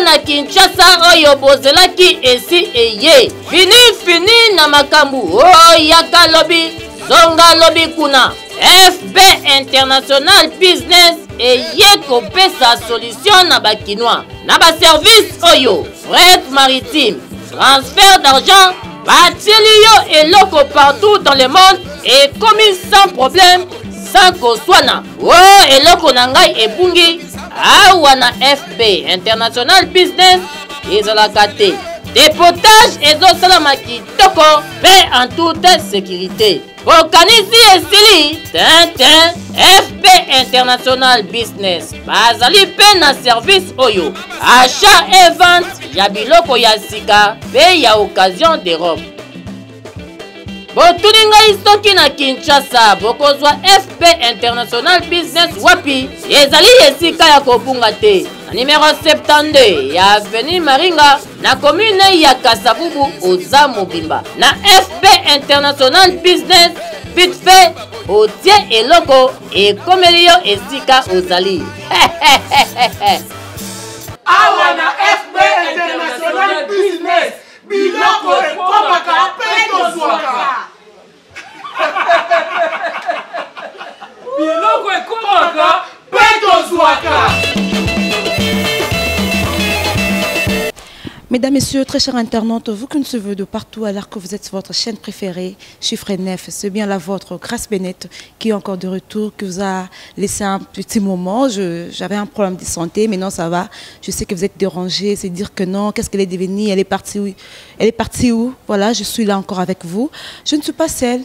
na Kinshasa oyo bozelaki esi eye. Fini na makambu oyaka lobi zonga lobi kuna. FB International Business eye kopesa solution na bakinois. Na ba service oyo fret maritime, transfert d'argent, batieli yo eloko partout dans le monde et commis sans problème. Sans koswana eloko na ngai ebungi awa na FB International Business ezalaka te. Dépotage ezosala kitoko pe en toute sécurité. Bokanisi esili tintin FB International Business bazali pe na service oyo achat et vente ya biloko ya sika pe ya occasion de robe. Botuninga isoki na Kinshasa bokozwa FB International Business wapi ezali esika ya kobunga te. Na numéro 72 ya avenue Maringa na commune ya Kasavubu oza mobimba. Na FB International Business vite fait otie eloko ekomeli yo esika ozali. Awa na FB International Business biloko ekomaka pe tozwaka. Biloko ekomaka pe tozwaka. Mesdames, Messieurs, très chers internautes, vous qui nous suivez de partout alors que vous êtes sur votre chaîne préférée, Chiffre 9, c'est bien la vôtre, Grâce Bennett, qui est encore de retour, qui vous a laissé un petit moment. J'avais un problème de santé, mais non, ça va. Je sais que vous êtes dérangés, c'est dire que non, qu'est-ce qu'elle est devenue, elle est partie où? Elle est partie où? Voilà, je suis là encore avec vous. Je ne suis pas seule.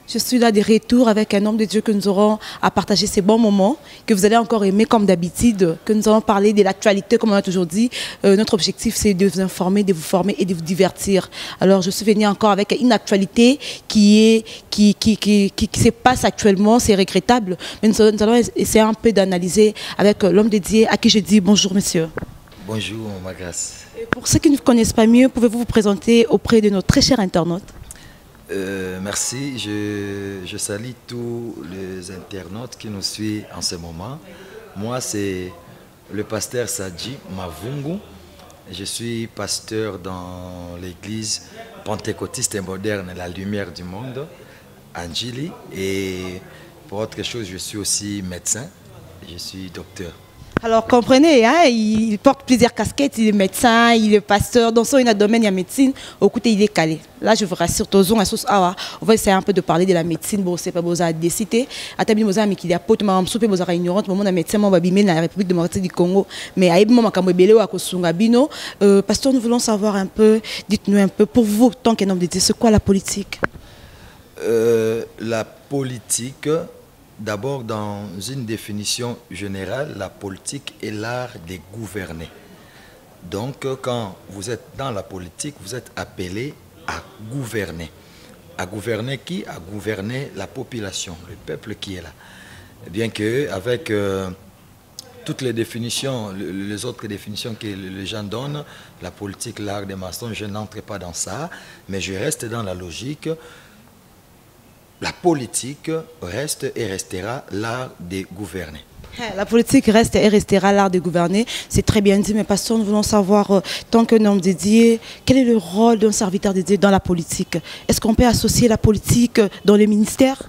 Je suis là de retour avec un homme de Dieu que nous aurons à partager ces bons moments, que vous allez encore aimer comme d'habitude, que nous allons parler de l'actualité comme on a toujours dit. Notre objectif c'est de vous informer, de vous former et de vous divertir. Alors je suis venue encore avec une actualité qui se passe actuellement, c'est regrettable. Mais nous allons essayer un peu d'analyser avec l'homme de Dieu à qui je dis bonjour monsieur. Bonjour ma grâce. Et pour ceux qui ne vous connaissent pas mieux, pouvez-vous vous présenter auprès de nos très chers internautes? Merci, je salue tous les internautes qui nous suivent en ce moment. Moi, c'est le pasteur Sadji Mavungu. Je suis pasteur dans l'église pentecôtiste et moderne La Lumière du Monde, Anjili. Et pour autre chose, je suis aussi médecin, je suis docteur. Alors comprenez, hein, il porte plusieurs casquettes, il est médecin, il est pasteur, dans son domaine il y a médecine, au côté il est calé. Là je vous rassure, on va essayer un peu de parler de la médecine, bon c'est pas besoin de décider. À tabli moza mais qu'il y a pote ma soupe moza ignorante, mon médecin mon babimé dans la République démocratique du Congo, mais à mon makambebele ou à Kosungabino, pasteur nous voulons savoir un peu, dites-nous un peu pour vous tant qu'un homme de Dieu, c'est quoi la politique? La politique. D'abord, dans une définition générale, la politique est l'art de gouverner. Donc, quand vous êtes dans la politique, vous êtes appelé à gouverner. À gouverner qui? À gouverner la population, le peuple qui est là. Bien que, avec toutes les définitions, les autres définitions que les gens donnent, la politique, l'art des maçons, je n'entre pas dans ça, mais je reste dans la logique. La politique reste et restera l'art de gouverner. La politique reste et restera l'art de gouverner. C'est très bien dit, mais pasteur, nous voulons savoir, tant qu'un homme de Dieu, quel est le rôle d'un serviteur de Dieu dans la politique? Est-ce qu'on peut associer la politique dans les ministères?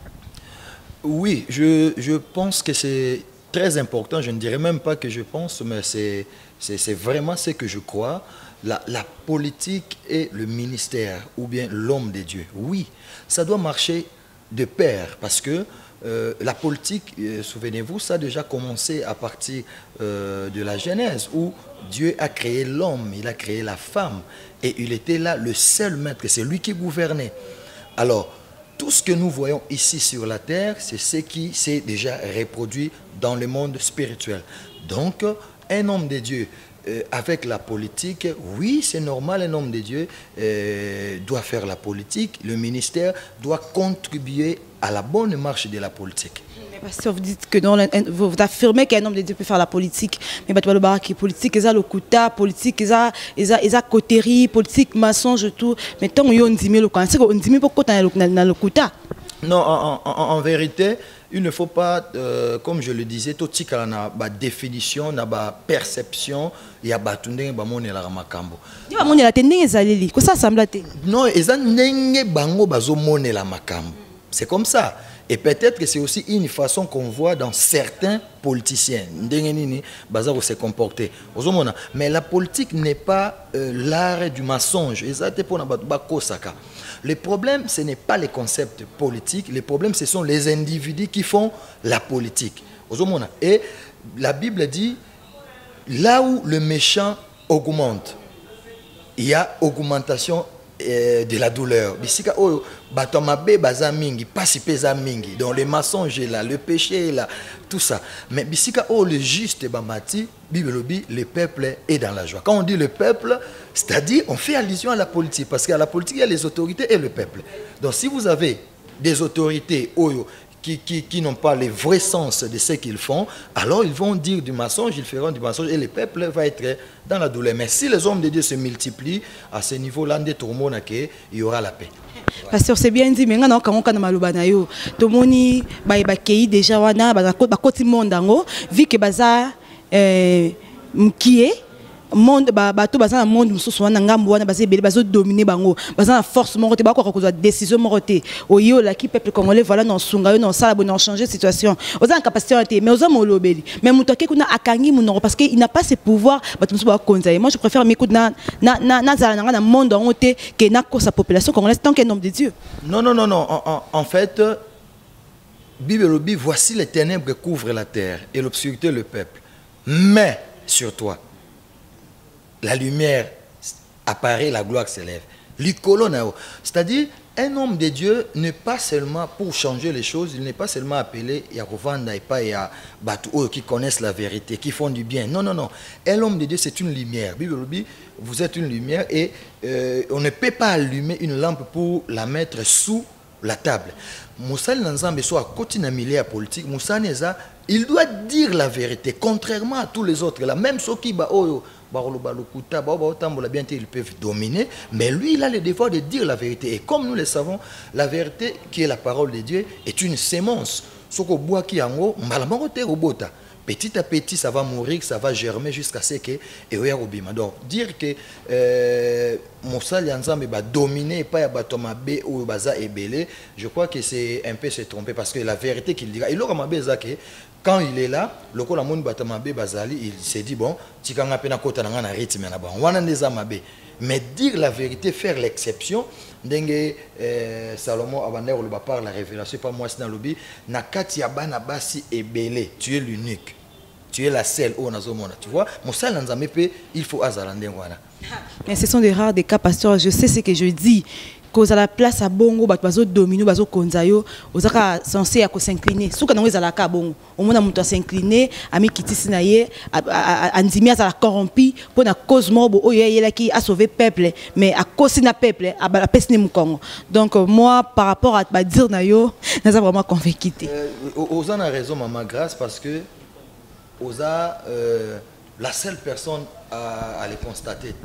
Oui, je pense que c'est très important. Je ne dirais même pas que je pense, mais c'est vraiment ce que je crois. La politique et le ministère, ou bien l'homme de Dieu, oui, ça doit marcher de pair, parce que la politique, souvenez-vous, ça a déjà commencé à partir de la Genèse, où Dieu a créé l'homme, il a créé la femme, et il était là le seul maître, c'est lui qui gouvernait. Alors, tout ce que nous voyons ici sur la terre, c'est ce qui s'est déjà reproduit dans le monde spirituel. Donc, un homme de Dieu, avec la politique, oui, c'est normal, un homme de Dieu doit faire la politique, le ministère doit contribuer à la bonne marche de la politique. Mais parce que vous dites que non, vous affirmez qu'un homme de Dieu peut faire la politique, mais le baraki politique, ils ont le quota, politique, ils ont coterie, politique, mensonge, tout. Mais tant qu'on dit le quota, c'est qu'on dit pourquoi dans le quota. Non, en vérité, il ne faut pas, comme je le disais, tout ce qu'il y a une définition, une perception, il y a une makambo. Non, c'est comme ça. Et peut-être que c'est aussi une façon qu'on voit dans certains politiciens. Se comporter. Mais la politique n'est pas l'art du mensonge. Le problème, ce n'est pas les concepts politiques. Le problème, ce sont les individus qui font la politique. Et la Bible dit, là où le méchant augmente, il y a augmentation de la douleur. Donc le mensonge est là, le péché est là, tout ça. Mais le juste le peuple est dans la joie. Quand on dit le peuple, c'est-à-dire on fait allusion à la politique, parce qu'à la politique il y a les autorités et le peuple. Donc si vous avez des autorités qui n'ont pas le vrai sens de ce qu'ils font, alors ils vont dire du mensonge, ils feront du mensonge et le peuple va être dans la douleur. Mais si les hommes de Dieu se multiplient, à ce niveau-là, il y aura la paix. Pasteur, c'est bien dit, mais on a déjà vu que baza qui est monde bato baza monde mususu wana ngambo wana baza ebele bazo dominer bango baza na force moko te bako kozwa décision moko te oyo la qui peuple congolais voilà non sunga yo non sala bon non changer situation oza en capacité mais oza molobeli mais muto ke kuna akangi munoko parce que il n'a pas ce pouvoir bato mususu ba konza. Moi je préfère m'écouter na zala na monde en te que na ko sa population congolaise tant qu'un homme de Dieu. Non en fait Bible dit voici les ténèbres couvrent la terre et l'obscurité le peuple mais sur toi la lumière apparaît, la gloire s'élève. C'est-à-dire, un homme de Dieu n'est pas seulement pour changer les choses, il n'est pas seulement appelé à Rovanda et pas à Batou qui connaissent la vérité, qui font du bien. Non. Un homme de Dieu, c'est une lumière. Vous êtes une lumière et on ne peut pas allumer une lampe pour la mettre sous la table. Moussa Nanzambe soit à côté d'un milieu politique, Moussa Neza, il doit dire la vérité, contrairement à tous les autres. Même ceux qui ils peuvent dominer, mais lui, il a le devoir de dire la vérité. Et comme nous le savons, la vérité qui est la parole de Dieu est une sémence. Petit à petit, ça va mourir, ça va germer jusqu'à ce que donc dire que Moussa Lianzambe va dominer pas ya batomabe ou baza ebele, je crois que c'est un peu se tromper parce que la vérité qu'il dira, il aura mabé zake quand il est là, le ko la monde batomabe bazali, il s'est dit bon, tikanga pena kota na na rythme na ba. Wana ndeza mabe. Mais dire la vérité, faire l'exception, dengue Salomon Abaner le par la révélation pas moi c'est dans lobby, na kati ya bana basi ebele, tu es l'unique. Tu es la seule au Nazomona, tu vois. Moussa Lanzamepe, il faut azalande wana. Mais ce sont des rares des cas, pasteur. Je sais ce que je dis. Cause à la place à Bongo, bazo domino, bazo konzayo, ozaka censé à s'incliner. Souka nango ezala ka Bongo. Au moins na s'incliner, ami kitisi na ye, andimi azala corrompu pour na cause morbo oye la qui a sauvé peuple, mais à cause na peuple, à la peste ni Mukongo. Donc moi par rapport à ba dire na yo, n'a vraiment convaincu. Ozan a raison maman grâce parce que Oza, la seule personne à les constater,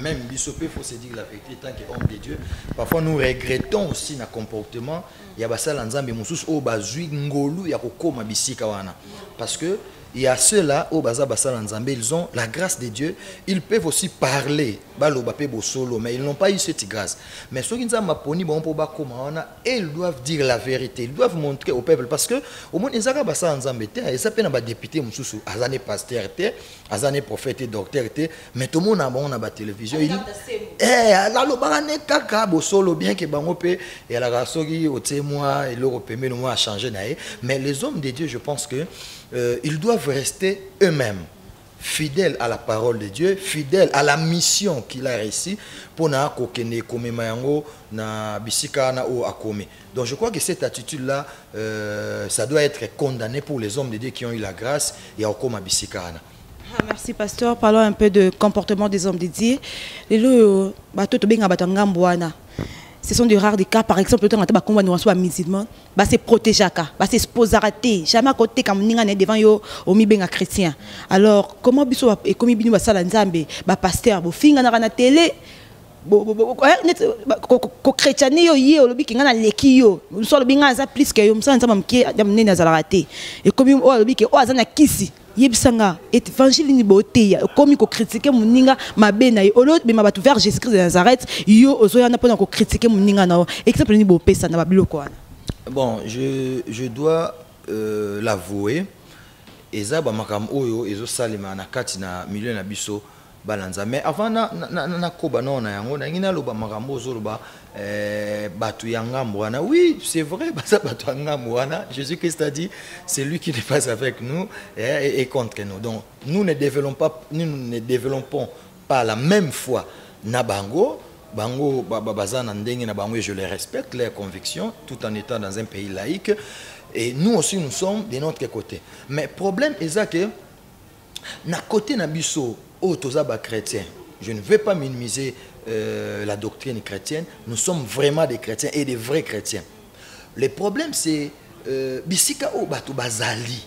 même l'ISOP, il faut se dire la vérité, tant qu'homme de Dieu. Parfois, nous regrettons aussi notre comportement. Il y a des gens parce que il y a ceux-là, ils ont la grâce de Dieu. Ils peuvent aussi parler, mais ils n'ont pas eu cette grâce. Mais ceux qui ils doivent dire la vérité. Ils doivent montrer au peuple. Parce que au moins, ils ont des députés, des pasteurs, des prophètes, des docteurs. Mais tout le monde a la télévision. Bien que et la race au témoin et l'Europe a changé. Mais les hommes de Dieu, je pense que ils doivent rester eux-mêmes fidèles à la parole de Dieu, fidèles à la mission qu'il a réussi pour na kokene komemayango na bisika na o akome. Donc je crois que cette attitude-là, ça doit être condamné pour les hommes de Dieu qui ont eu la grâce et à okoma bisika na. Merci pasteur. Parlons un peu de comportement des hommes de Dieu. Les bateau to benga batanga mbwana. Ce sont de rares des cas, par exemple, le temps où on soit musulman, se protéger, se sposer, jamais à côté comme on est devant yo, on est chrétien. Alors, comment biso et comme biso basala nzambe, pasteur, bo finga na télé, ko chrétienne yo yé olobi ki ngana leki yo so lobi ngaza plus que yo msa nzamba mke amne na zalaraté et comme o olobi ke o azana kisi yebisanga évangile ni boteya comme ko critiquer muninga mabe na olo be mabatu vers Jésus Christ de Nazareth yo ozoyana pona ko critiquer muninga na exemple ni bo pesa na babiloko wana. Bon, je dois l'avouer, eza ba makam oyo ezo salima na kati na milieu na biso balanza, mais avant na koba non na yango na ngina loba makam ozo loba batu yanga mwana. Oui, c'est vrai, basa batu yanga mwana. Jésus-Christ a dit c'est lui qui n'est pas avec nous et contre nous. Donc nous ne développons pas la même foi na bango. Bango bazana ndenge na bango, je les respecte leurs convictions tout en étant dans un pays laïque, et nous aussi nous sommes de notre côté. Mais problème est ça que na côté na biso o tozaba chrétien, je ne veux pas minimiser la doctrine chrétienne, nous sommes vraiment des chrétiens et des vrais chrétiens. Le problème c'est bisika o batu bazali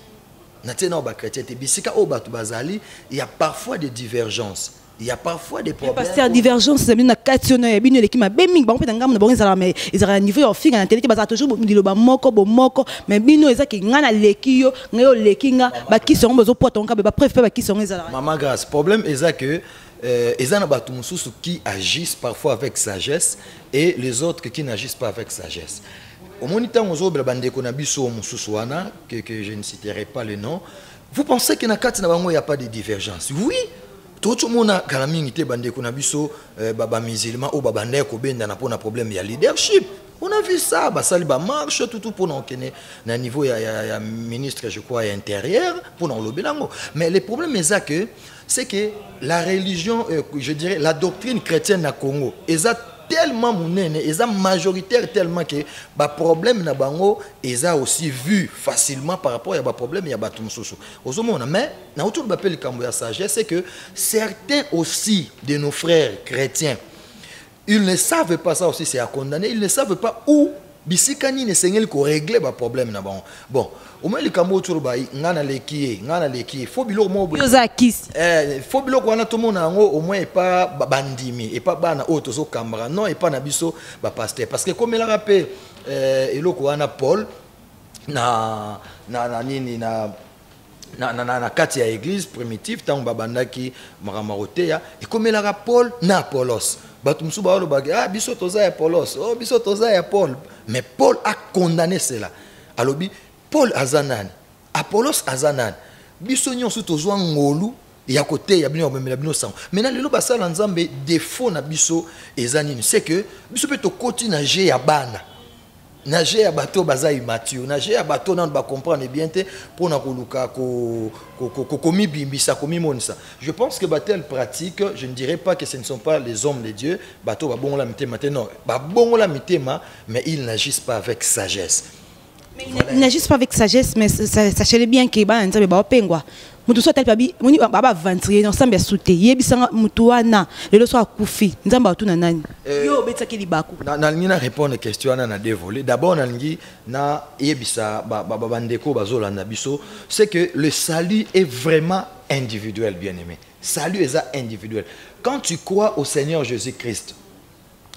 na tena ba chrétien te bisika o batu bazali, il y a parfois des divergences. Il y a parfois des problèmes. Parce que la divergence, c'est une question. Il y a une équipe qui m'a fait un gamme de bon, ils ont un niveau en fille, en télé, ils ont toujours dit le moko, mais bino, ils ont qui ngana lekio, ngeo lekinga, qui sont besoin pour ton cas, préfère qui sont les alliés. Maman grâce, problème est ça que ils ont des gens qui agissent parfois avec sagesse et les autres qui n'agissent pas avec sagesse. Au moniteur, on a bandé qu'on a biso mususuana, que je ne citerai pas le nom. Vous pensez qu'il n'y a pas de divergence? Oui. Tout le monde a calamité bande qu'on a biso baba musulman ou baba ndeko benda na pona problème ya leadership. On a vu ça, bah ça marche tout pour nous connaître na niveau ya ministre je crois intérieur pour nous le lango. Mais le problème c'est que la religion je dirais la doctrine chrétienne na Congo est tellement monene, ils ont majoritaire tellement que bah problème na bango ils ont aussi vu facilement par rapport à bah problème il y a batum soso. Ozomona mais na autour de l'appel kambo ya sagesse c'est que certains aussi de nos frères chrétiens ils ne savent pas ça aussi, c'est à condamner, ils ne savent pas où bisikani ne sengel ko régler ba problème na bango. Bon au moins le kambo autour ba ngana leki faut bilo mo faut bilo ko na to mona ngo au moins pas bandimi et pas bana auto so camera non et pas na biso ba pasteur parce que comme il a rappelé eloko wana Paul na kati ya église primitive tant babandaki maramaroteya et comme il a Paul na Apollos batumsu ba lo ah biso toza ya Apollos oh biso toza ya Paul, mais Paul a condamné cela alobi Paul Azanan, Apollos Azanan, biso nyonso tozwa ngolu ya côté ya bino memela bino sang. Maintenant lelo basala nzambe défaut na biso ezanini, c'est que biso pe to koti na je ya bana. Na je ya bato baza immature, na je ya bato na ba comprendre bien te pour na koluka ko mi bimbisa ko mi monisa. Je pense que batel pratique, je ne dirais pas que ce ne sont pas les hommes de Dieu, bato ba bongola mitema non, ba bongola mitema mais ils n'agissent pas avec sagesse. Il n'agit pas avec sagesse, mais sachez bien que nzambe ba opengwa mutu so talipabi muni baba ventrer ensemble ya souté yebisanga mutu wana lelo so akufi nzambe atuna nani yo betaki libaku na ngina répondre question na dévoiler d'abord na ngi na yebisa baba ndeko bazolanda biso c'est que le salut est vraiment individuel bien-aimé. Salut est individuel. Quand tu crois au Seigneur Jésus-Christ,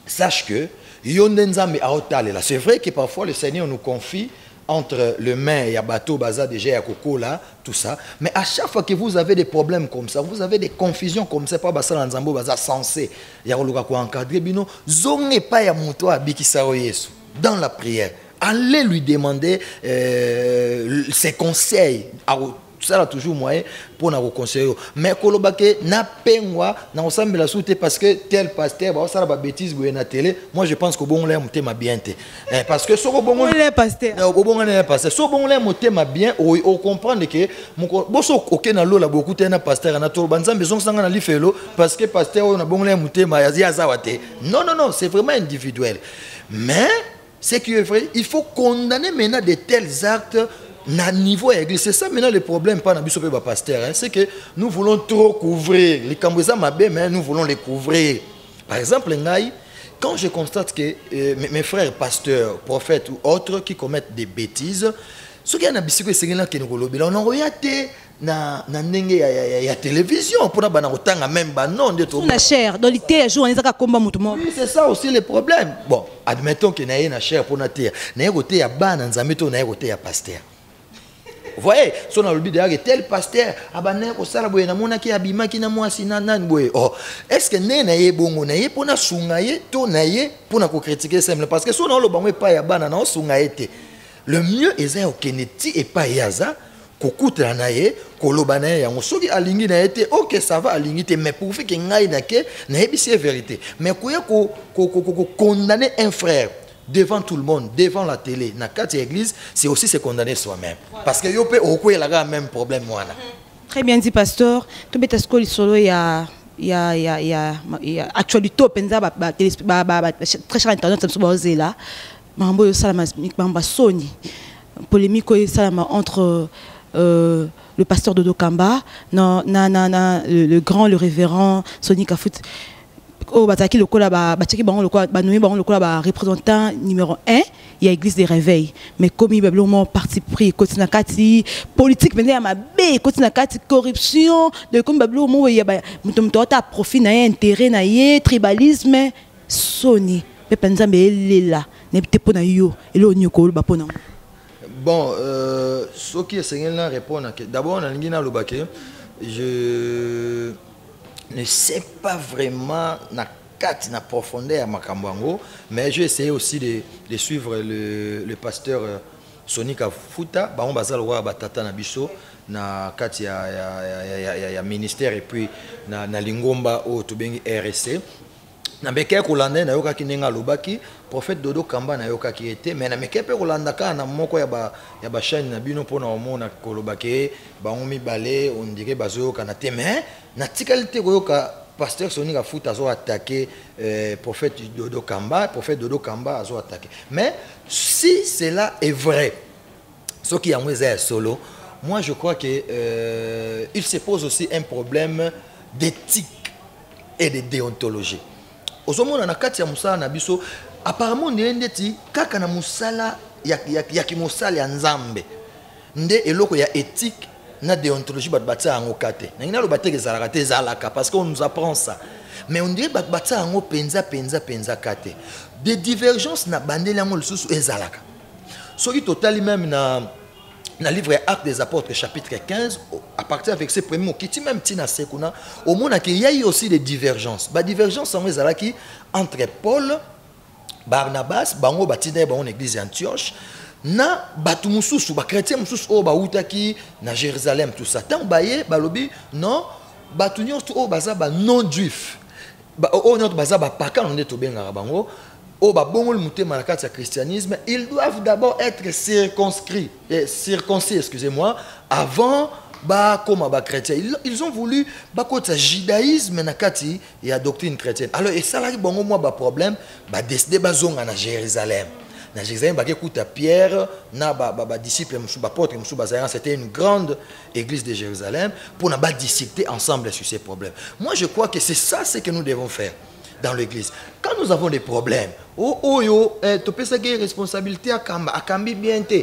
sache que yondenzambe aotalela. C'est vrai que parfois le Seigneur nous confie entre le main et bateau baza déjà ya koko là tout ça, mais à chaque fois que vous avez des problèmes comme ça, vous avez des confusions comme ça, pas basala nzambo baza censé ya koluka ko encadrer bino zonge pa ya muto abikisa o Yesu dans la prière, allez lui demander ses conseils. Ça a toujours moyen pour nous conseiller. Mais kolobake na pengwa na ensemble la soute parce que tel pasteur va ça la bêtise bu na télé. Moi je pense que bon là monter ma bien parce que so bon le pasteur bon le pasteur so bon là monter ma bien on comprendre que mon boso OK na lo la beaucoup na pasteur na to banza maison sanga na lifelo parce que pasteur on a bon là monter ma ya zawate. Non, c'est vraiment individuel. Mais c'est que vrai, il faut condamner maintenant de tels actes na niveau église. C'est ça maintenant le problème pas na biso pe ba pasteur, c'est que nous voulons trop couvrir les kamboza mabe, mais nous voulons les couvrir. Par exemple ngai, quand je constate que mes frères pasteurs, prophètes ou autres qui commettent des bêtises, Ce qui est un biscuit, c'est que on a regardé na ndenge ya télévision pour na otanga même non de tout. Na cher, dans l'été jour on est à combat mutumo. Oui, c'est ça aussi le problème. Bon, admettons que na cher pour na terre. Na côté ya bana nzambe to na côté ya pasteur. Vous voyez, son a le but de tel pasteur, abane ko sala boye na mona ki abima ki na mwasi na nan boye. Oh, est-ce que né na ye bongo na ye pour na sungaye to na ye pour na ko critiquer simple parce que son a le bango pas ya bana na sungaye te. Le mieux est au Keneti et pas yaza kokutela na ye koloba na ye yango soki alingi na ye te ok ça va alingi te mais pour faire que ngai na ke na yebisi vérité mais koya ko condamner un frère devant tout le monde, devant la télé, dans la église, c'est aussi se condamner soi-même. Parce que yo peut il y a le même problème. Très bien dit, pasteur. Tout le monde il y a actualité très cher internet ça me là. Mambo salama mamba Sony. Polémique entre le pasteur Dodo Kamba, le grand, le révérend Sony Kafout. Oh, bataki le kola bataki bango le kola banoué bango le kola représentant numéro 1 il y a l'église des réveils mais comme il y a vraiment parti pris continue kati politique venait à ma bé continue kati corruption de comme bablo mo il y a muto ta profit na intérêt na yé tribalisme Sony pe penza mais elle là n'est pas pour na yo et là on y ko ba pona. Bon ce qui est seigneur là répondre d'abord on a ngina lo baké je ne sais pas vraiment na profondeur à Makambango, mais j'ai essayé aussi de suivre le pasteur Sony Kafuta, on bazal wa batata na biso na kati ya ministère et puis na lingomba au tubengi RSC. Na beke kolanda na yoka kinenga lobaki prophète Dodo Kamba na yoka ki était mais na mekepe kolanda ka na moko ya ba chaîne na bino pona omona kolobaki ba on mi balé on dirait bazo kana te mais na tikalité koyoka pasteur Sony Kafuta azo attaquer prophète Dodo Kamba azo attaquer mais si cela est vrai ce qui est solo moi je crois que il se pose aussi un problème d'éthique et de déontologie. Ozomona na kati ya musala na biso apparemment ndeti kaka na musala ya kimosala ya nzambe nde eloko ya éthique na déontologie batbatsa yango kate na ngina lo bateke zalaka te zalaka parce qu'on nous apprend ça mais on dirait batbatsa yango penza kate des divergences na bandeli yango lisusu ezalaka soki totali même na livre Actes des Apôtres chapitre 15 à partir avec ces premiers mots qui même tina sekuna au monde qu'il y a eu aussi des divergences divergences en ezalaki entre Paul Barnabas bango batina bango église Antioche na batu mususu ba chrétien mususu o ba utaki na Jérusalem tout ça tant baye balobi non batu nyonso o baza ba non juif o notre baza ba pakan on est benga bango au babongol mutema na kati ya christianisme ils doivent d'abord être circoncis excusez-moi avant comme chrétien ils ont voulu côté judaïsme na kati ya doctrine chrétienne alors et ça là bongo moi problème décider bazonga na Jérusalem écoute Pierre na disciple apôtre c'était une grande église de Jérusalem pour na discuter ensemble sur ces problèmes. Moi je crois que c'est ça ce que nous devons faire dans l'église. Quand nous avons des problèmes, tu peux savoir responsabilité à Kambi bien te.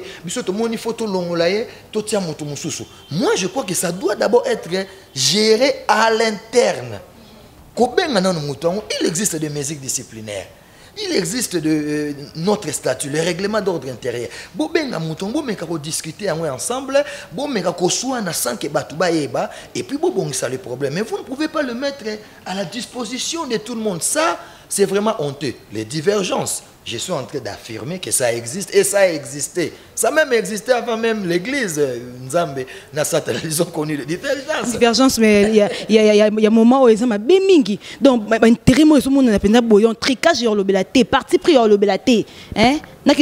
Moi, je crois que ça doit d'abord être géré à l'interne. Il existe des mesures disciplinaires. Il existe notre statut, le règlement d'ordre intérieur. Discuter ensemble, et puis ça le problème. Mais vous ne pouvez pas le mettre à la disposition de tout le monde. Ça, c'est vraiment honteux. Les divergences, je suis en train d'affirmer que ça existe et ça a existé. Ça a même existé avant même l'église. Nzambe, ils ont connu les divergences. Divergences, mais il y a un moment où ils ont bémingi. Donc, intérêt, moi, tout le monde a fait un bouillon, tricage, il y a le belaté, parti pris, il y a le belaté. Hein? Je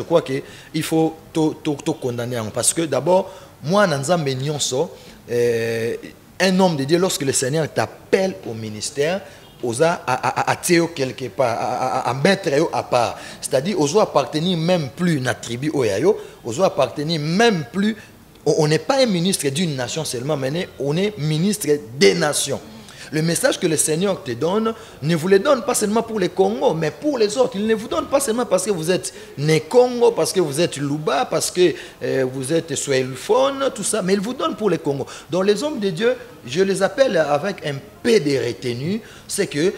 crois qu'il faut tout condamner. Parce que d'abord, moi, Nzambe Nyonso, un homme de Dieu, lorsque le Seigneur t'appelle au ministère, à tirer quelque part, à mettre à part. C'est-à-dire, on appartenir même plus à la tribu Oyayo, on appartenir même plus, on n'est pas un ministre d'une nation seulement, mais on est ministre des nations. Le message que le Seigneur te donne, ne vous le donne pas seulement pour les Congos, mais pour les autres. Il ne vous donne pas seulement parce que vous êtes né Congo, parce que vous êtes Luba, parce que vous êtes Swahilphone, tout ça, mais il vous donne pour les Congos. Donc les hommes de Dieu, je les appelle avec un peu de retenue, c'est que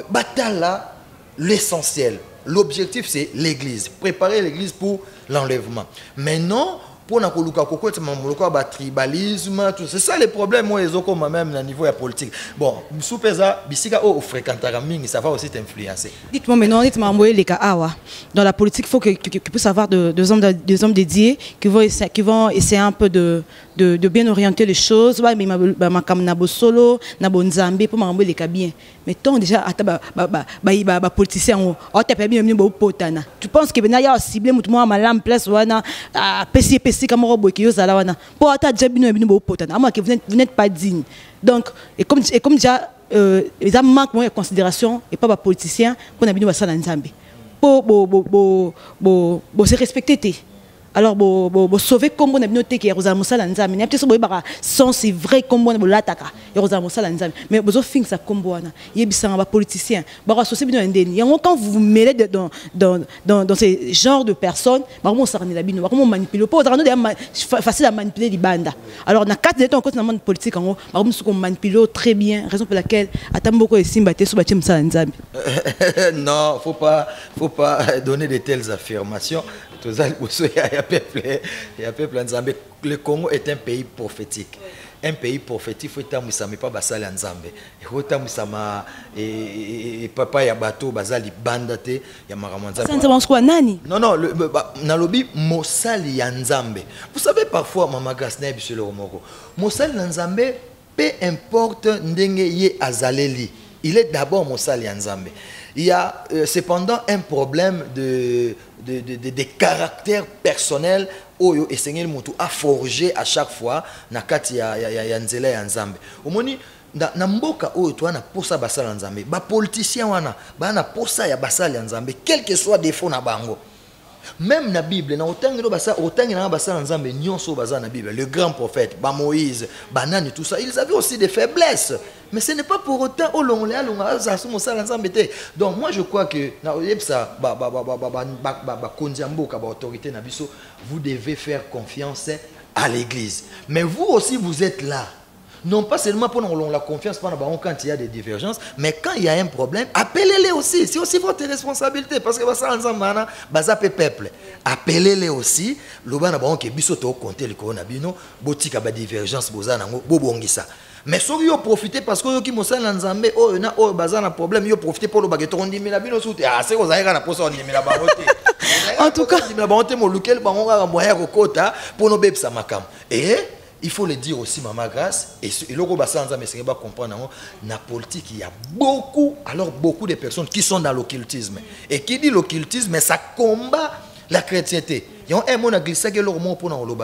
Batala, l'essentiel, l'objectif c'est l'église, préparer l'église pour l'enlèvement. Maintenant, pour le tribalisme, c'est ça les problèmes, moi, ils ont même au niveau politique. Bon, sous pesa, bisika au fréquentara mingi, ça va aussi t'influencer. Dites-moi maintenant, dites-moi les cas dans la politique, il faut que puisse avoir des hommes dédiés qui vont essayer un peu de bien orienter les choses. Ouais, mais ma solo, na bonzambe pour m'envoyer les cas bien. Mais tant déjà à politicien on t'a permis de potana. Tu penses que il y a ciblé moi malam place wana PC comme robot qui yo zala wana. Pour ta déjà bien potana. À moins que vous n'êtes pas digne. Donc et comme déjà les hommes manquent de considération et pas politicien pour na bino basala nzambe. Pour se respecter. Alors, sauver comme on a bien qui est Rosa Moussala Nzambe. Il y a peut-être un sens c'est vrai comme on a l'attaque. Il y a Rosa Moussala Nzambe. Mais vous avez ça comme on a. Il y a un politicien. Associé bien un quand vous vous mêlez dans ces genres de personnes, vous s'arrêtez la bine, vous manipulez. Pas facile à manipuler les bandes. Alors, dans 4 états en cause de la politique, vous manipulez très bien. Raison pour laquelle attends beaucoup de Simbaté sur Batim Moussala Nzambe. Non, faut pas donner de telles affirmations. Le Congo est un pays prophétique. Un pays prophétique, il faut que pas basali Nzambe. Il faut que papa ya bateau basali bandate ya maramanza. Non non, nalobi mosali ya Nzambe. Vous savez parfois mama Gasneb sur le Romoko. Mosali Nzambe, peu importe ndenge ye azaleli. Il est d'abord mosali ya Nzambe. Il y a cependant un problème de caractère personnel oyo esengeli mutu a forger à chaque fois na kati ya nzela ya Nzambe. Omoni na mboka oyo to na posa basala Nzambe, ba politicien wana ba na posa ya basala ya Nzambe, quel que soit défaut na bango. Même na Bible na otangelo basa otangela basala Nzambe nyonso baza na Bible, le grand prophète, ba Moïse, Banani tout ça, ils avaient aussi des faiblesses. Mais ce n'est pas pour autant donc moi je crois que vous devez faire confiance à l'église. Mais vous aussi vous êtes là. Non pas seulement pour la confiance quand il y a des divergences, mais quand il y a un problème, appelez-les aussi. C'est aussi votre responsabilité. Parce que ça peuple. Appelez-les aussi. Mais si vous profitez parce que vous avez un problème, vous profitez pour le baguette. En tout cas, et il faut le dire aussi, Maman Grâce, et le comprendre, la politique, il y a beaucoup de personnes qui sont dans l'occultisme. Et qui dit l'occultisme, ça combat la chrétienté. Il y a un mot qui a glissé le mot pour nous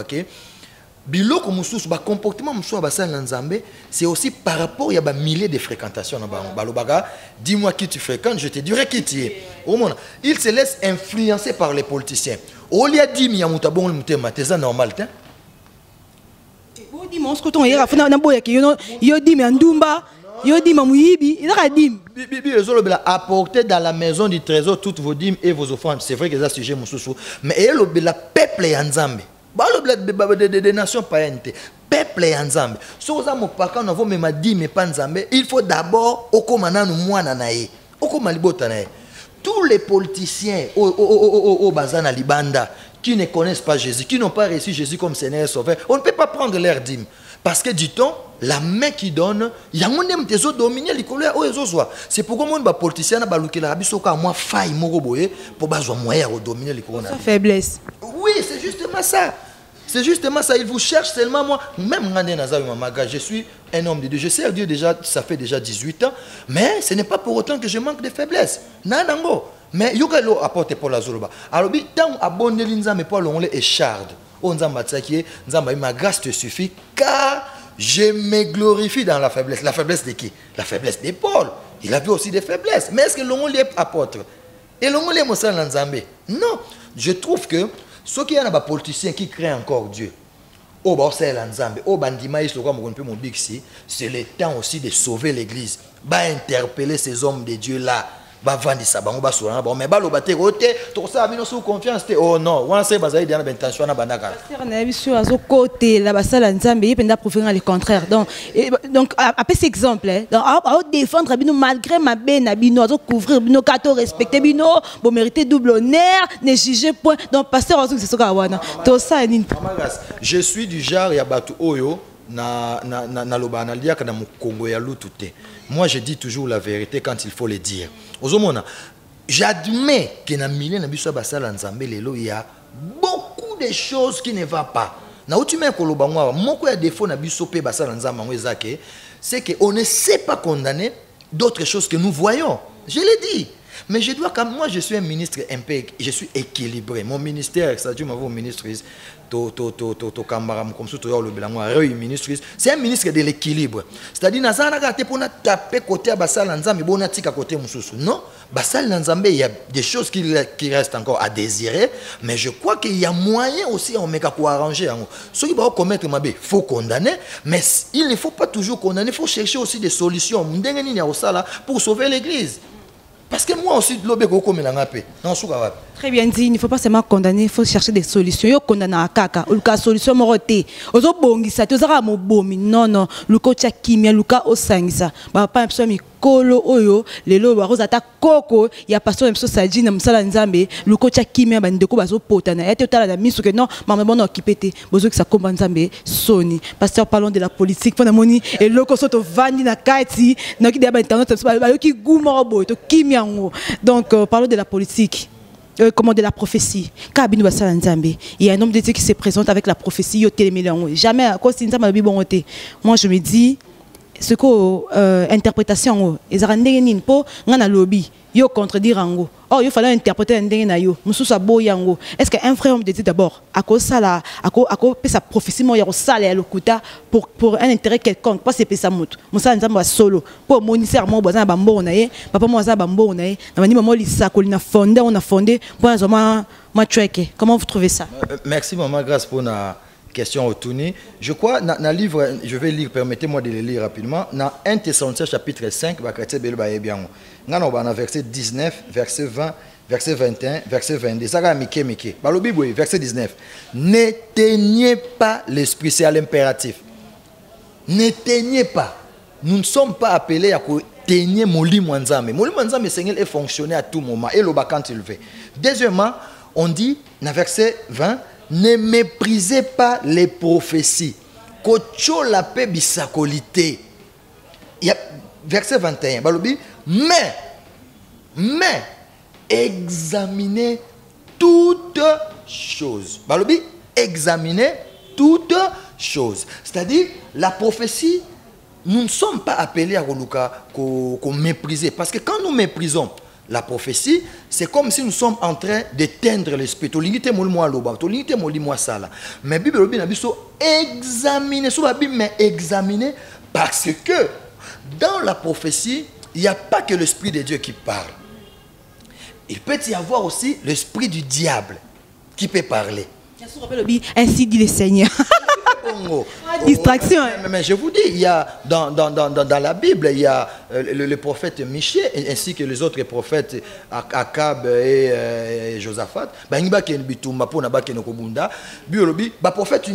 biloko mususu ba comportement mususu basala Nzambe, c'est aussi par rapport à milliers de fréquentations na balobaga. Dis-moi qui tu fréquentes, je te dirai qui tu es. Il se laisse influencer par les politiciens. Au lieu de dire ya mutabon mutema, c'est normal hein. Bodi monsko ton yera funa na boya ki yo di me ndumba, yo di mamuyibi, il a dit apportez dans la maison du trésor toutes vos dîmes et vos offrandes. C'est vrai que c'est un sujet mususu, mais le peuple ya Nzambe. Des nations païennes, peuple et Nzambe. Si vous avez un peu de dit mais pas Nzambe, il faut d'abord tous les politiciens au Bazana Libanda qui ne connaissent pas Jésus, qui n'ont pas reçu Jésus comme Seigneur et Sauveur, on ne peut pas prendre leur dîme. Parce que dit-on, la main qui donne, il y a un des autres dominés, c'est pourquoi les politiciens ont failli pour dominer les coronavirus. Sa faiblesse. Oui, c'est justement ça. C'est justement ça. Il vous cherche seulement moi. Même je suis un homme de Dieu. Je sers Dieu déjà, ça fait déjà 18 ans. Mais ce n'est pas pour autant que je manque de faiblesse. Nanango. Mais il y a apporté pour la Zoloba. Alors, tant abonné l'Inzam et pas l'onglet et charde. Ma grâce te suffit car je me glorifie dans la faiblesse. La faiblesse de qui? La faiblesse de Paul. Il avait aussi des faiblesses. Mais est-ce que l'onglet est apôtre? Et l'onglet est Moussa Nzambe? Non. Je trouve que ceux qui ont des politiciens qui créent encore Dieu, Oh, bah, c'est l'Anzambe. Oh, bandima, il se croit, mon bixi. C'est le temps aussi de sauver l'église. Bah, interpeller ces hommes de Dieu là. Bah, vendre ça, bah, on va sur bon, mais bah, le bâté, tout ça, mais sous confiance. Oh non, on sait, bah, ça y est, dans l'intention, on a bandaka. C'est à ce côté, là, ça, l'Anzambe, il peut profiter le contraire. Donc, après cet exemple, donc, à défendre, malgré ma benne, à couvrir, à cato respecter, à mériter double honneur, ne juger point. Donc, pasteur, c'est ce qu'on a. Tout ça, je suis du genre, il y a Batu Oyo. Na lobana liaka na Congo ya lutute. Moi je dis toujours la vérité quand il faut le dire. Ozomona, j'admets que na milieu na biso basala nzambe lelo il y a beaucoup de choses qui ne va pas. Na utume ko lobangwa moko ya défaut na biso pe basala nzambe ngwezake, c'est que on ne sait pas condamner d'autres choses que nous voyons. Je l'ai dit. Mais je dois, comme moi je suis un ministre impec, je suis équilibré. Mon ministère, ça dit mon ministre, c'est un ministre de l'équilibre. C'est-à-dire, pour taper côté Bassal Nzambe, bon tika côté Moussoussou. Non, Bassal Nzambe, il y a des choses qui restent encore à désirer, mais je crois qu'il y a moyen aussi on met pour arranger. Ceux qui vont commettre ma il faut condamner, mais il ne faut pas toujours condamner, il faut chercher aussi des solutions pour sauver l'église. Parce que moi aussi, très bien dit, il ne faut pas seulement condamner, il faut chercher des solutions. Il condamner à kaka, ou la solution moroté. Ozo bongisa, tu zara mo bomi. Non non, luko cha kimia, luka osangisa. Ba pa mpso mi kolo oyo, lelo ba roza ta koko, ya pasteur mpso saji na msala nzambe, luko cha kimia ba ndeko bazo potana. Ya te otala na miso que non, maman bon occupé bozo que ça komba nzambe soni. Pasteur parlons de la politique, pona moni et loko soto vandi na kati, na ki ba internet ba yo ki guma boy, to kimia ngo. Donc parlons de la politique. Comment de la prophétie. Il y a un homme de Dieu qui se présente avec la prophétie. Jamais, moi je me dis, ce que interprétation, ils ont po ngana lobby, yo contredire ango. Oh, il fallait interpréter ndenge na yo. Mususa boyango. Est-ce qu'un frère homme de Dieu d'abord, à cause ça là, à cause sa prophétie moi yaro sale à l'okuta pour un intérêt quelconque, pas c'est pesa moto. Musa nzamba solo. Pour moniteur moi boza bambo nae, papa moi za bambo nae. Na mani maman lisa ko lina fondé, on a fondé pour un ma treke. Comment vous trouvez ça? Merci maman, grâce pour la question au tourné. Je crois dans le livre, je vais lire, permettez-moi de le lire rapidement. Dans 1 Thessaloniciens chapitre 5, verset 19, verset 20, verset 21, verset 22. Ça va verset 19. N'éteignez pas l'esprit, c'est à l'impératif. N'éteignez pas. Nous ne sommes pas appelés à éteigner Moli Mwanzame. Moli Mwanzame, Seigneur, est fonctionné à tout moment. Et le quand il veut. Deuxièmement, on dit, dans verset 20, ne méprisez pas les prophéties. Kocho la paix bisakolité. Il y a verset 21. Mais examinez toutes choses. Balobi, examinez toutes choses. C'est-à-dire, la prophétie, nous ne sommes pas appelés à mépriser. Parce que quand nous méprisons la prophétie, c'est comme si nous sommes en train d'éteindre l'esprit. Mais Bible examiner parce que dans la prophétie, il n'y a pas que l'esprit de Dieu qui parle. Il peut y avoir aussi l'esprit du diable qui peut parler. Ainsi dit le Seigneur. Distraction. Mais je vous dis, il y a dans la Bible, il y a le prophète Michée ainsi que les autres prophètes Akab et Josaphat. Le prophète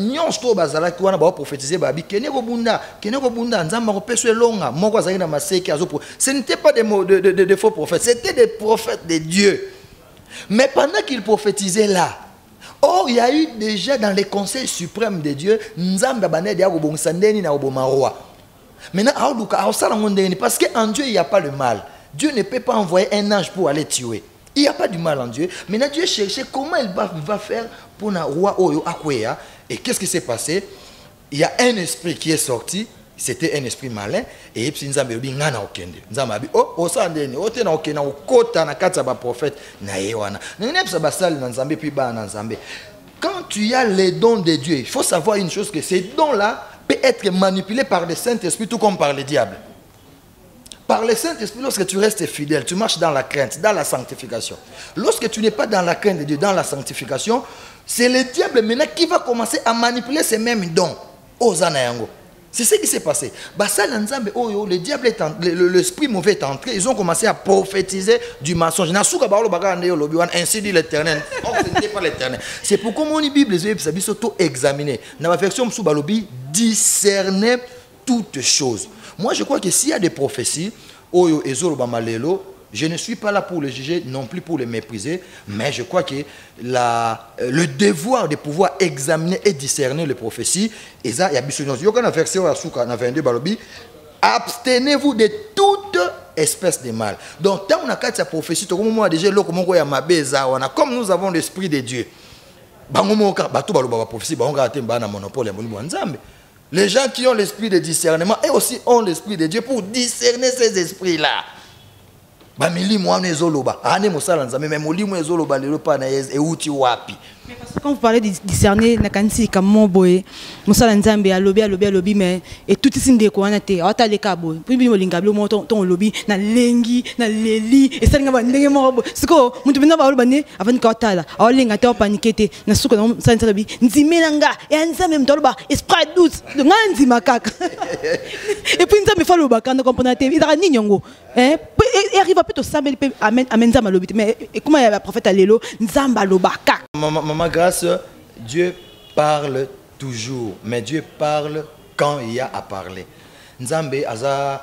ce n'était pas des faux prophètes, c'était des prophètes de Dieu. Mais pendant qu'ils prophétisaient là, or, il y a eu déjà dans les conseils suprêmes de Dieu, Nzamba Bané de Agobonsandeni na Obomaroa. Maintenant, parce qu'en Dieu, il n'y a pas le mal. Dieu ne peut pas envoyer un ange pour aller tuer. Il n'y a pas du mal en Dieu. Maintenant, Dieu cherchait comment il va faire pour na roi Oyo Akwea. Et qu'est-ce qui s'est passé? Il y a un esprit qui est sorti. C'était un esprit malin. Et puis Nzambe Obi Ngana Okende. Nzambe Obi, oh, Sandeni, Ote na Okena, Okota na Kataba prophète, na Yewana. Nenep Sabasal Nzambe, puis Ba Nzambe. Quand tu as les dons de Dieu, il faut savoir une chose, que ces dons-là peuvent être manipulés par le Saint-Esprit, tout comme par le diable. par le Saint-Esprit, lorsque tu restes fidèle, tu marches dans la crainte, dans la sanctification. Lorsque tu n'es pas dans la crainte de Dieu, dans la sanctification, c'est le diable maintenant qui va commencer à manipuler ces mêmes dons aux anayango. C'est ce qui s'est passé. Le diable l'esprit mauvais est entré. Ils ont commencé à prophétiser du mensonge. Ainsi dit l'Éternel. Or, ce n'était pas l'Éternel. C'est pourquoi mon Bible les auto-examiner. Dans la version Msubalobi, discerner toutes choses. Moi, je crois que s'il y a des prophéties, je ne suis pas là pour les juger, non plus pour les mépriser, mais je crois que le devoir de pouvoir examiner et discerner les prophéties, et ça, il y a besoin de verset 22, abstenez-vous de toute espèce de mal. Donc, tant on a cette prophétie, comme nous avons l'esprit de Dieu, les gens qui ont l'esprit de discernement et aussi ont l'esprit de Dieu pour discerner ces esprits-là. Mais parce que quand vous parlez de discerner, nakansi comme boy, musala nzambe a lobby mais et tout ici ndeko wana te ata le kabo puis bi molingablo mo ton lobby na lengi na leli et ça ngaba ndenge mo siko muntu bina ba lobane avant ka tala alinga te panikete na suko na sanza lobby nzimelanga et nzambe mtoloba esprit douce nganzi makaka et puis nzambe fa loba quand comprendre te ira ni nyongo et arrive à plutôt samedi amen nzamba lobby mais comment il y a le prophète alelo nzamba lobaka. Maman grâce, Dieu parle toujours, mais Dieu parle quand il y a à parler. Nzambe aza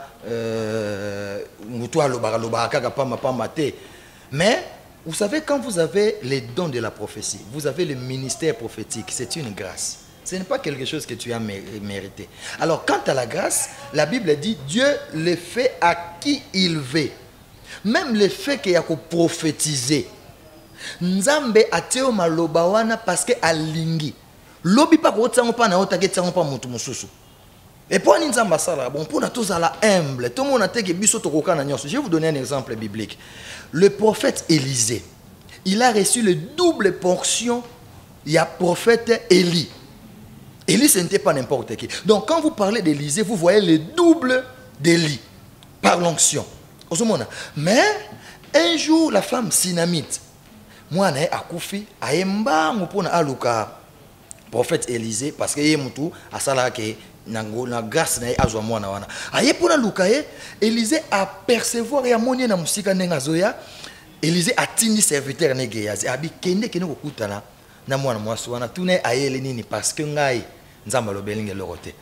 mais vous savez, quand vous avez les dons de la prophétie, vous avez le ministère prophétique, c'est une grâce. Ce n'est pas quelque chose que tu as mérité. Alors, quant à la grâce, la Bible dit Dieu le fait à qui il veut. Même le fait qu'il y a qu'à prophétiser. Nzambe ateo maloba wana parce que alingi lobi pa ko tsango pa na otake tsango pa mutu mususu et pour nzamba sala bon pour na tous à la humble tout le monde a teke biso to kokana nyonso. Je vais vous donner un exemple biblique. Le prophète Élisée, il a reçu le double portion. Il y a prophète Élie. Élie, ce n'était pas n'importe qui. Donc quand vous parlez d'Élisée, vous voyez le double d'Élie par l'onction. Mais un jour la femme Sinamite, moi na akufi ayemba ngopona aluka prophète Élisée parce que yemutu asala ke na grâce na azwa mwana wana ayepona luka Élisée a percevoir ya moni na musika ndenga zoya. Élisée a tindi serviteur ne geyazi abi kende kene kokutana na mwana mwasi wana tune ayele nini parce que ngai nzamba lobelinge lorote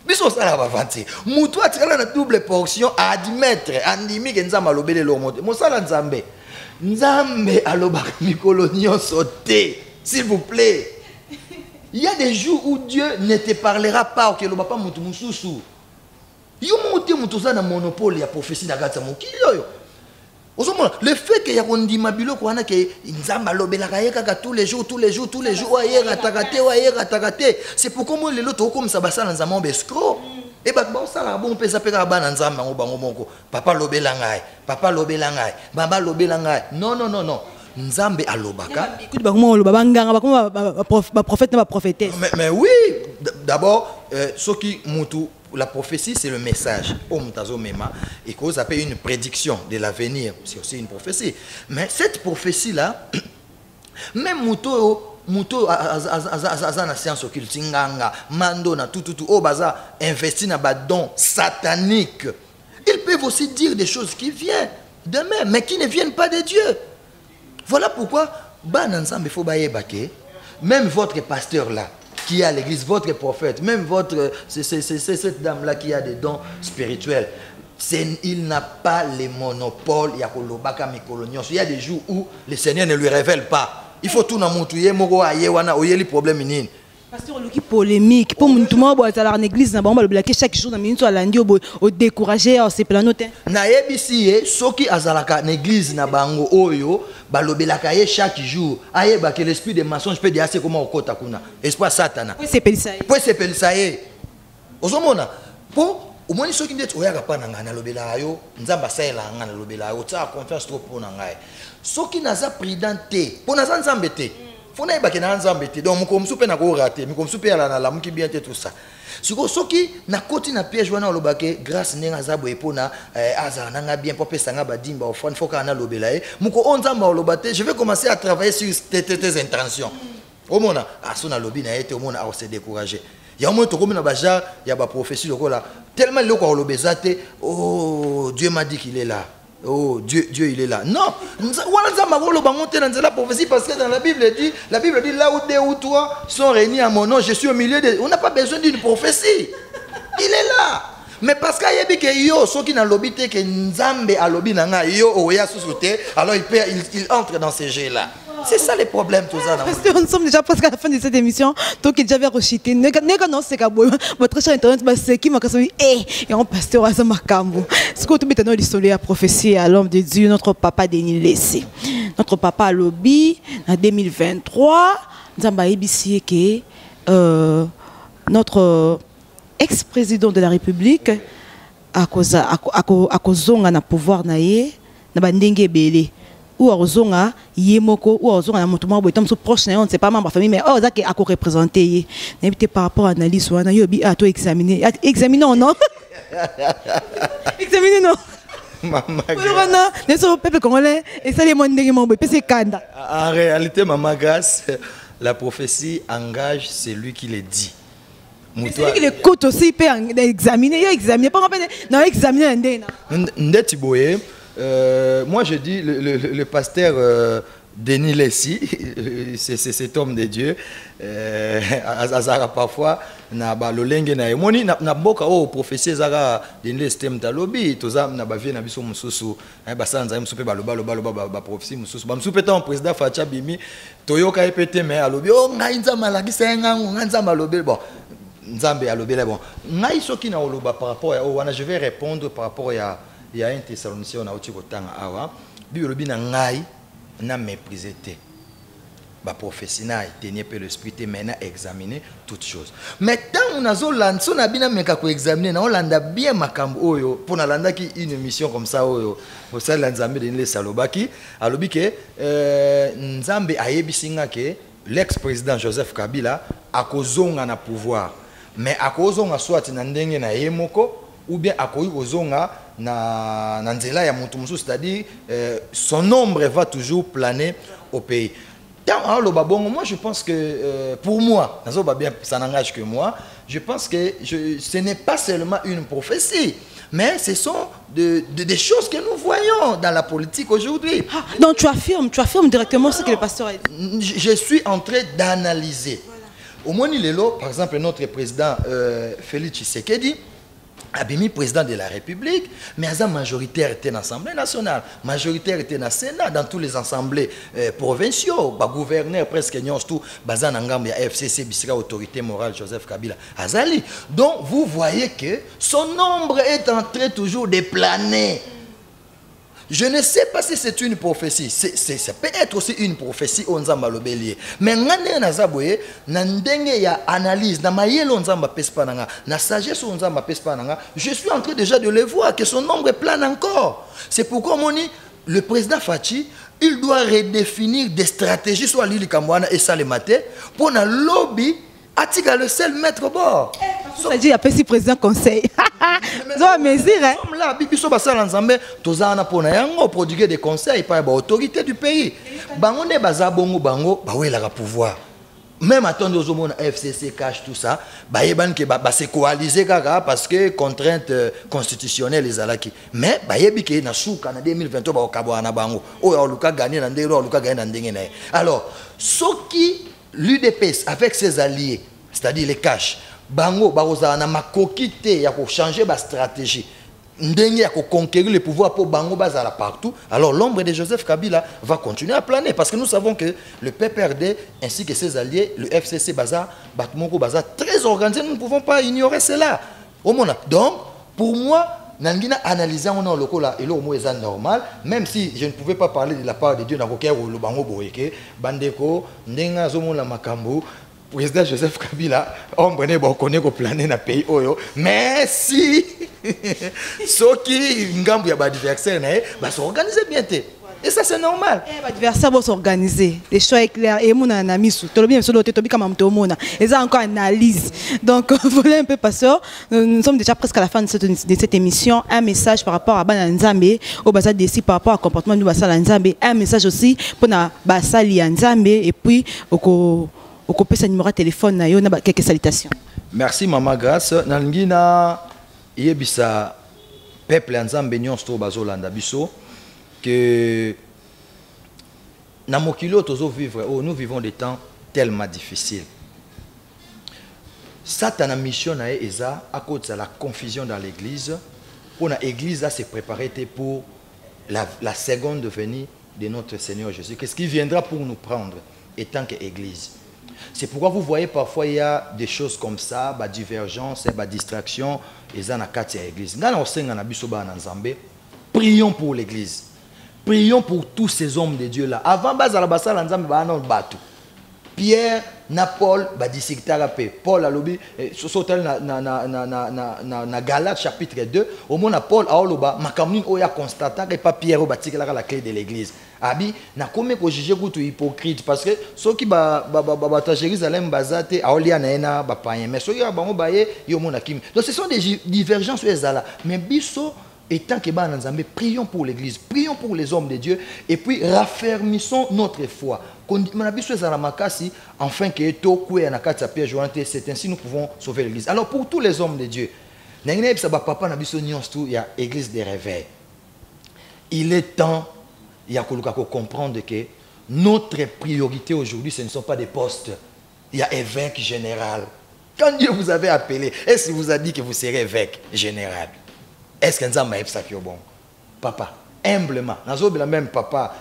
biso sala ba vanti mutu atikala na double portion a admettre andimi ke nzamba lobele lorote mosala nzambe Nzambe alobaka mikolo nyonso te, s'il vous plaît. Il y a des jours où Dieu ne te parlera pas, que l'obapa mutu mususu. Yo mutu mutuza na monopole ya prophétie na gatsa mokili yo. Le fait que ya kondima biloko wana ke nzamba lobelaka yeka tous les jours ayera takate, c'est pourquoi moi le loto comme ça basala nzamba escroc. Et bah ça là bon pesa peka bana nzamba bango moko papa lobelangai baba lobelangai non nzambe alobaka écoute ba comment loba banganga ba comment ba prophète na ba prophétesse mais oui d'abord ce qui mutu la prophétie c'est le message au mutazo mema et que ça appelle une prédiction de l'avenir, c'est aussi une prophétie, mais cette prophétie là même muto azana science occulte nganga mando na tout baza investi na ba don satanique. Ils peuvent aussi dire des choses qui viennent demain mais qui ne viennent pas de Dieu. Voilà pourquoi bananzambe faut bayebake même votre pasteur là qui est à l'église, votre prophète, même votre c'est cette dame là qui a des dons spirituels, il n'a pas les monopoles. Il y a des jours où le Seigneur ne lui révèle pas. Il faut tout namutouye moko aye wana oyeli problème nini. Pasteur loki polémique pour tout le monde à l'église na bango bloquer chaque jour na minute à lundi au décourager c'est planoté. Na yebisi soki azalaka na église na bango oyo balobelaka ye chaque jour ayeba que l'esprit de mensonge peut dire c'est comment okota kuna. Espoir satana. Pour c'est pelisaye. Pour c'est pelisaye. Ozomona pour au moins soki ndeti oyaka pa na ngana lobela yo nzamba saela ngana lobela yo ta confiance trop pour na ngai. Soki naza prudent te, pour naza nzambe te. faut na ba ke na nzambe te donc moko msupe na ko rater moko msupe ala na la muki bien te tout ça siko soki na koti na piège wana olobake grâce nenga zabo epona aza nanga bien pour pesa nga badimba ofan foka na lobela e moko onzamba olobate je vais commencer à travailler sur tes intentions omona asona lobi na ete omona a se décourager ya mo to comme na baja ya ba prophétie lokola tellement loko olobezate oh Dieu m'a dit qu'il est là. Oh, Dieu il est là. Non, la prophétie parce que dans la Bible dit là où deux ou trois sont réunis à mon nom, je suis au milieu de. On n'a pas besoin d'une prophétie. Il est là. Mais parce qu'il y a que yo, ceux qui n'ont l'obité que Nzambe a lobby nanga yo oya sous-souté, alors il entre dans ces jeux là. C'est ça les problèmes tout ça. Nous sommes déjà presque à la fin de cette émission. Donc il déjà rechuté. Votre cher internet c'est qui m'a dit et on pasteur à Makambo. Ce que tout maintenant du soleil à prophétie à l'homme de Dieu notre papa Denis Lessé. Notre papa a lobby en 2023 Nzamba ebisi que notre ex-président de la République a kozonga na pouvoir na ye na bandenge belé ou ozonga yemoko ou ozonga na moto moko botam so proche na on ne sait pas membre famille mais oh ça qui a représenter n'habité par rapport à analyse wana yo bi a to examiner non examiner non Maman non peuple congolais et ça les monde ndenge mo c'est kanda en réalité maman grâce la prophétie engage celui qui le dit. C'est qui écoute aussi, il peut examiner, pas non, examiner. Moi je dis le pasteur Denis Lessy, c'est cet homme de Dieu, parfois na balolenge na emoni na boka o prophétie zara Denis Lessy temtalobi toza na bavie na biso mususu basanza musupe baloba prophétie mususu ba musupe ton président Facha Bimi toyoka epete mais alobi o ngai nzama la kisenga nzama lobe bon Nzambe alobela bon ngai soki na oloba par rapport à wana je vais répondre par rapport à un Thessaloniciens na oti kotanga awa biolobi na ngai na mépriser te ba prophétie na tenir pe l'esprit te maintenant examiner toutes choses mais tant on azo lanso na bina meka ko examiner na olanda bien makambo oyo pour na landa ki une émission comme ça oyo au sein de Nzambe de le salobaki alobi ke Nzambe ayebisinga ke l'ex-président Joseph Kabila akozonga na pouvoir mais akozonga soit na ndenge na yemoko ou bien akoyi kozonga na nzela ya mutu musu c'est-à-dire son nombre va toujours planer au pays. Dans le babongo, moi je pense que pour moi, ça n'engage que moi, je pense que ce n'est pas seulement une prophétie, mais ce sont des choses que nous voyons dans la politique aujourd'hui. Ah, donc tu affirmes directement ce que le pasteur a dit. Je suis en train d'analyser. Au moins, par exemple, notre président Félix Tshisekedi, Abimi, président de la République, mais la majoritaire était dans l'Assemblée nationale, majoritaire était dans le Sénat, dans tous les assemblées provinciaux, gouverneur presque tout, Bazan Angam, FCC, Bissira, autorité morale, Joseph Kabila, Azali. Donc vous voyez que son nombre est en train toujours de planer. Je ne sais pas si c'est une prophétie. Ça peut être aussi une prophétie au Nzamba Lobelier. Mais ngane na zaboye na ndenge ya analyse na mayelo Nzamba pespananga na sagesse Nzamba pespananga, je suis en train déjà de le voir que son nombre plane encore. C'est pourquoi le président Fachi, il doit redéfinir des stratégies soit l'île Kamwana et Salemate pour na lobby atika le seul maître bord. Ça dit après si président conseil. Là, biso basala Nzambe tozana pona yango prodiguer des conseils par l'autorité du pays. Bango ne baza bongo bango bawela ka pouvoir. Même attendre aux hommes FCC cache tout ça, bayeban ke ba se coaliser kaka parce que contrainte constitutionnelle les alaki. Mais bayebi ke na souka na 2023 ba okabwa na bango. Oyo luka gagner na ndero luka gagner na ndenge na. Alors, soki l'UDPS avec ses alliés, c'est-à-dire les cash bango baroza na makokite ya ko changer ba stratégie ndenge ya ko conquérir le pouvoir pour bango bazala partout, alors l'ombre de Joseph Kabila va continuer à planer parce que nous savons que le PPRD ainsi que ses alliés, le FCC baza Batmoko baza très organisé, nous ne pouvons pas ignorer cela. Donc pour moi nangina analyser on a lokola et le mot est normal, même si je ne pouvais pas parler de la part de Dieu na kokia le bango boyeke bandeko ndenga zomo la makambo président Joseph Kabila ombre ne ba connaît ko planer na pays oyo, mais si ceux qui ngambu ya ba adversaire na ba s'organiser bien té Et ça, c'est normal. L'adversaire va s'organiser. Les choix éclairs. Et mon ami, tout le bien, et ça encore analyse. Donc, voilà un peu passeur. Nous sommes déjà presque à la fin de cette émission. Un message par rapport à Bananzambe, au Basa Desi par rapport au comportement du Basa Lanzambe. Un message aussi pour la Basa Lianzambe. Et puis, au copé sa numéro de téléphone, il y a quelques salutations. Merci, Maman Grâce. Nangina, yebisa peuple Nzambe nyonso bazolanda biso que Namokilo tozo vivre, nous vivons des temps tellement difficiles. Satan a mission na eza à cause de la confusion dans l'église. Pour l'église à se préparer pour la seconde venue de notre Seigneur Jésus. Qu'est-ce qui viendra pour nous prendre étant qu'église? C'est pourquoi vous voyez parfois il y a des choses comme ça, bah divergence, bah distraction, et ça na katia église. Prions pour l'église. Prions pour tous ces hommes de Dieu là. Avant bazalabasa lanzambe ba non batu. Pierre na Paul ba disikitara pe. Paul a lobi sotel na Galates chapitre 2, au moins na Paul a oloba makamni oya constata que pas Pierre ba tikela la clé de l'église. Abi na comme ko juger kutu hypocrite parce que ceux qui ba Jérusalem bazate a olia na ena ba païen mais ceux qui ba bango baye yo mona kim. Donc ce sont des divergences ezala mais biso étant que Bananzambe, prions pour l'église, prions pour les hommes de Dieu et puis raffermissons notre foi. Enfin que c'est ainsi nous pouvons sauver l'église. Alors pour tous les hommes de Dieu, il y a l'église des réveils. Il est temps de comprendre que notre priorité aujourd'hui, ce ne sont pas des postes. Il y a évêque général. Quand Dieu vous avait appelé, est-ce qu'il vous a dit que vous serez évêque général? Est-ce que nous avons fait bon? Papa, humblement, nous avons même papa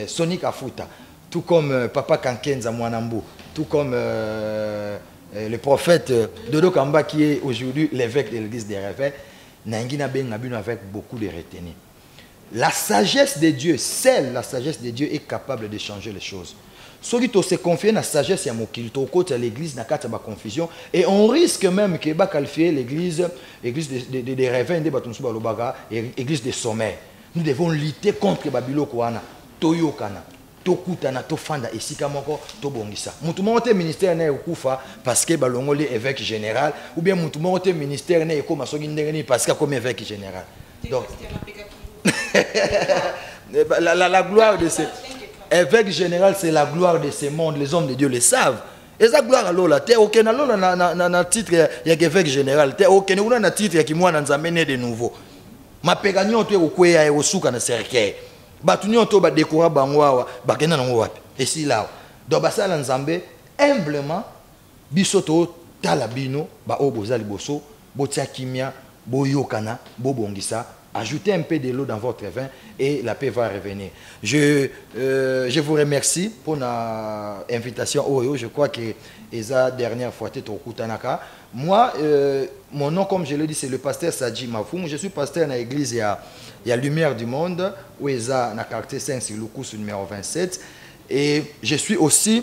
Sonic Afuta, tout comme papa Kankenza Mwanambu, tout comme le prophète Dodo Kamba qui est aujourd'hui l'évêque de l'église des réveils, Nangina Ben Nabino avec beaucoup de retenue. La sagesse de Dieu, seule la sagesse de Dieu est capable de changer les choses. Ceux qui se confient dans la sagesse, il y a l'église, il y a la confusion. Et on risque même que qualifier l'église des réveils, l'église des sommets. Nous devons lutter contre Babylone, Toyokana, Tokutana, Tofanda, et Sikamoko, Tobongisa. Moutoumont ministère n'est pas parce que Balongoli est évêque général, ou bien Moutoumont ministère n'est pas parce qu'il est évêque général. Donc, la gloire de ces. Évêque général, c'est la gloire de ce monde. Les hommes de Dieu le savent. Et ça gloire à l'Ola. Tu es aucun na titre, il y a évêque général. Tu es aucun na titre qui moi nous amène de nouveau. Ma péganion tu es au koué et au souka na cercueil. Batunion to ba décorer bangwa ba kena nango wapi. Et si là. Donc ba ça nzambe humblement bisoto talabino ba oboza liboso botia kimia boyokana bobongisa. Ajoutez un peu de l'eau dans votre vin et la paix va revenir. Je vous remercie pour l'invitation. Je crois que c'est la dernière fois que tu as moi, mon nom, comme je l'ai dit, c'est le pasteur Sadji Mafoum. Je suis pasteur dans l'église, il y a Lumière du Monde, où il y a dans quartier 5 sur le cours numéro 27. Et je suis aussi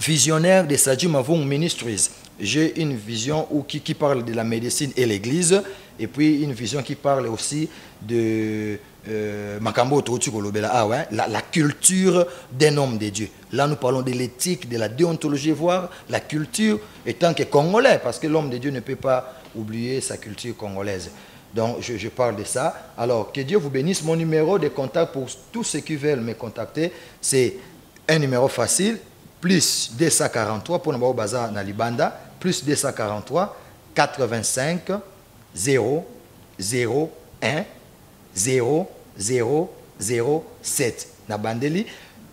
visionnaire de Sadji Mafoum Ministries. J'ai une vision qui parle de la médecine et l'église, et puis une vision qui parle aussi de la culture d'un homme de Dieu. Là, nous parlons de l'éthique, de la déontologie, voire la culture étant que congolais, parce que l'homme de Dieu ne peut pas oublier sa culture congolaise. Donc, je parle de ça. Alors, que Dieu vous bénisse. Mon numéro de contact pour tous ceux qui veulent me contacter, c'est un numéro facile, plus 243 pour Nabao Baza Nalibanda, plus 243 85 0 0 1 0 0 0 7 Nabandeli,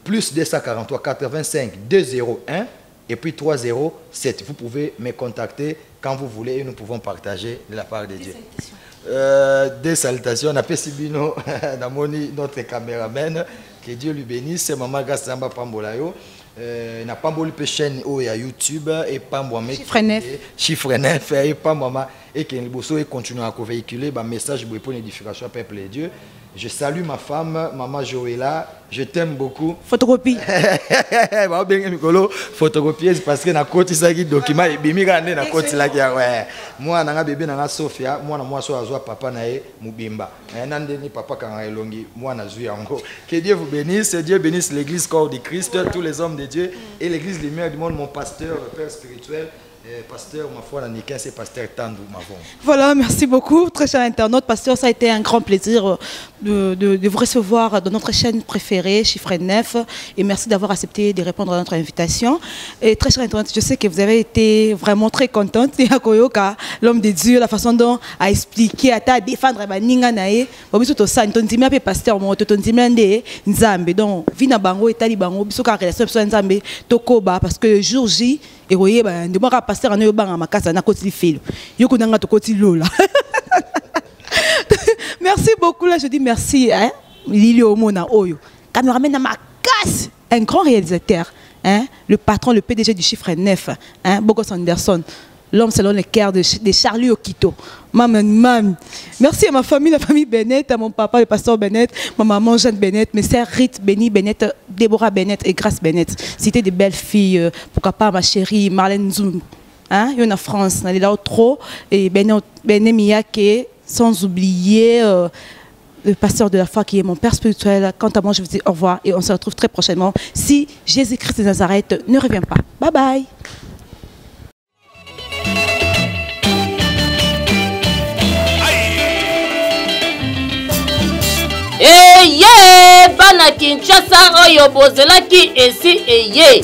plus 243 85 201 et puis 307. Vous pouvez me contacter quand vous voulez et nous pouvons partager de la part de Dieu. Des salutations. Napé Sibino, notre caméraman, que Dieu lui bénisse. C'est Maman Gassamba Pambolayo. Na pamboli pe chaîne au ya YouTube et pambwa me chiffre 9 et pambwa et que Liboso continue à véhiculer un message pour l'édification du peuple de Dieu. Je salue ma femme, Maman Joëlla. Je t'aime beaucoup. Photocopie. Photocopieuse parce que na côté ça qui document et bimi gande na côté là qui ouais. Moi na bébé na Sophia, moi na moi so azwa papa na e mubimba. Na ndeni papa kanga elongi, moi na zui yango. Que Dieu vous bénisse, Dieu bénisse l'église corps de Christ, tous les hommes de Dieu et l'église lumière du monde, mon pasteur, le père spirituel. Pasteur, ma foi, c'est pasteur Tandou. Voilà, merci beaucoup, très cher internaute. Pasteur, ça a été un grand plaisir de vous recevoir dans notre chaîne préférée, Chiffre 9. Et merci d'avoir accepté de répondre à notre invitation. Et très cher internaute, je sais que vous avez été vraiment très contente. L'homme de Dieu, la façon dont a expliqué, à défendre Ninga Nae. Pasteur, donc, Vina Bango et Tali Bango, Tokoba, parce que le jour J, et vous voyez, pasteur en Eubang à ma casa, na koti filo. Yoko nanga to koti lola. Merci beaucoup là, je dis merci hein. Lili Omona Oyo. Caméraman à ma casse, un grand réalisateur, hein, le patron, le PDG du Chiffre 9, hein, Bogos Anderson. L'homme selon le cœur de Charlie Okito. Maman. Merci à ma famille, la famille Bennett, à mon papa, le pasteur Bennett, ma maman Jeanne Bennett, mes sœurs Rite, Benny Bennett, Déborah Bennett et Grace Bennett. C'était des belles filles. Pourquoi pas ma chérie Marlène Zoum. Hein? Il y en a en France, on est là trop. Et Bené Miyake, sans oublier le pasteur de la foi qui est mon père spirituel. Quant à moi, je vous dis au revoir et on se retrouve très prochainement. Si Jésus-Christ de Nazareth ne revient pas. Bye bye. Eye bana Kinshasa oyo bozelaki esi eye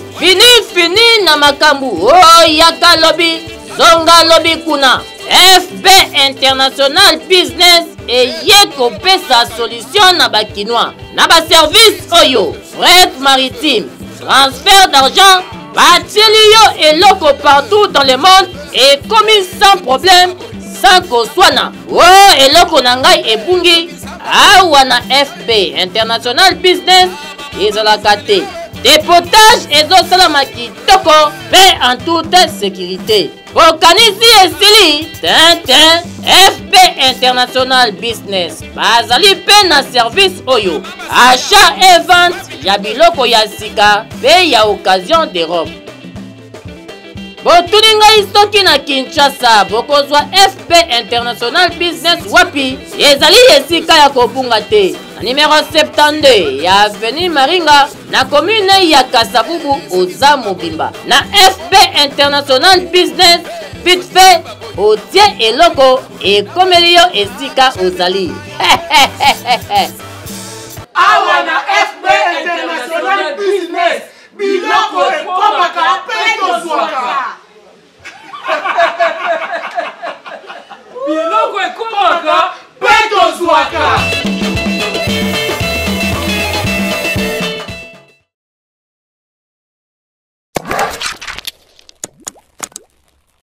fini na makambu oyaka lobi zonga lobi kuna FB International Business eye kopesa solution na bakinois na ba service oyo fret maritime transfert d'argent batieli yo eloko partout dans le monde et commis sans problème sans koswana eloko na ngai ebungi awa na FB International Business ezalaka te dépotage ezosala kitoko pe en toute sécurité bokanisi esili tintin FB International Business bazali pe na service oyo achat et vente ya biloko ya sika pe ya occasion de robe. Botuni ngai soki na Kinshasa bokozwa FB International Business wapi ezali esika ya kobunga te na numéro 72 ya avenue Maringa na commune ya Kasavubu oza mobimba na FB International Business vite fait otie eloko ekomeli yo esika ozali. Awa na FB International Business biloko ekomaka pe tozwaka.